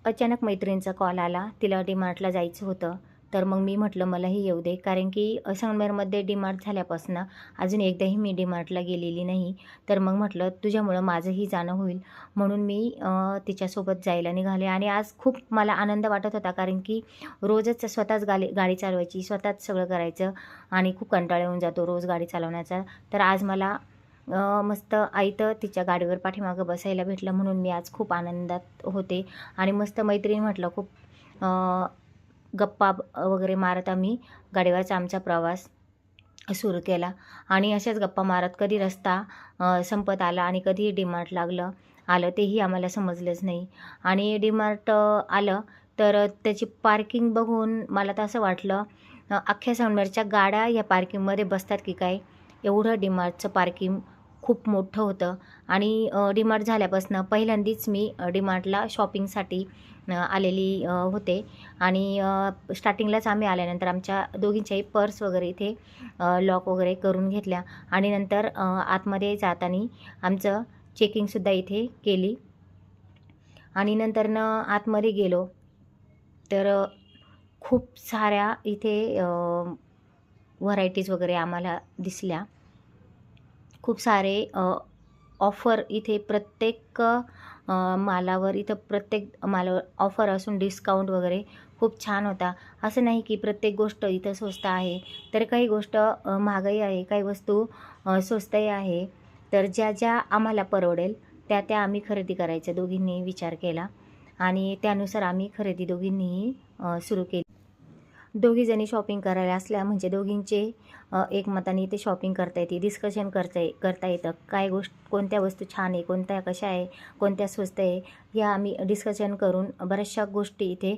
अचानक मैत्रिणीचा कॉल आला, तिला डीमार्टला जायचं होतं. तर मग मी म्हटलं मलाही येऊ दे, कारण की संगमेरमध्ये डीमार्ट झाल्यापासून अजून एकदाही मी डीमार्टला गेलेली नाही. तर मग म्हटलं तुझ्यामुळं माझंही जाणं होईल, म्हणून मी तिच्यासोबत जायला निघाले. आणि आज खूप मला आनंद वाटत होता, कारण की रोजच स्वतःच गाडी चालवायची, स्वतःच सगळं करायचं आणि खूप कंटाळा येऊन जातो रोज गाडी चालवण्याचा. तर आज मला मस्त आयतं तिच्या गाडीवर पाठीमागं बसायला भेटलं, म्हणून मी आज खूप आनंदात होते. आणि मस्त मैत्रीण म्हटलं खूप गप्पा वगैरे मारत आम्ही गाडीवरचा आमचा प्रवास सुरू केला. आणि अशाच गप्पा मारत कधी रस्ता संपत आला आणि कधी डीमार्ट आलं तेही आम्हाला समजलंच नाही. आणि डीमार्ट आलं तर त्याची पार्किंग बघून मला तर असं वाटलं अख्ख्या संगमेरच्या गाड्या या पार्किंगमध्ये बसतात की काय, एवढं डीमार्टचं पार्किंग खूप मोठं होतं. आणि डीमार्ट झाल्यापासून पहिल्यांदाच मी डीमार्टला शॉपिंगसाठी आलेली होते. आणि स्टार्टिंगलाच आम्ही आल्यानंतर आमच्या दोघींच्याही पर्स वगैरे इथे लॉक वगैरे करून घेतल्या. आणि नंतर आतमध्ये जाताना आमचं चेकिंगसुद्धा इथे केली. आणि नंतरनं आतमध्ये गेलो तर खूप साऱ्या इथे व्हरायटीज वगैरे आम्हाला दिसल्या. खूप सारे ऑफर इथे प्रत्येक मालावर, इथं प्रत्येक मालावर ऑफर असून डिस्काउंट वगैरे खूप छान होता. असं नाही की प्रत्येक गोष्ट इथं स्वस्त आहे, तर काही गोष्ट महागही आहे, काही वस्तू स्वस्तही आहे. तर ज्या ज्या आम्हाला परवडेल त्या त्या आम्ही खरेदी करायचा दोघींनी विचार केला. आणि त्यानुसार आम्ही खरेदी दोघींनीही सुरू केली. दोघीजणी शॉपिंग करायला असल्या म्हणजे दोघींचे एकमताने ते शॉपिंग करता येते, डिस्कशन करता येतं. काय कोणत्या वस्तू छान आहे, कोणत्या कशा आहे, कोणत्या स्वस्त आहे, या आम्ही डिस्कशन करून बऱ्याचशा गोष्टी इथे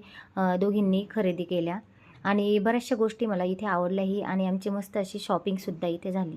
दोघींनी खरेदी केल्या. आणि बऱ्याचशा गोष्टी मला इथे आवडल्याही आणि आमची मस्त अशी शॉपिंगसुद्धा इथे झाली.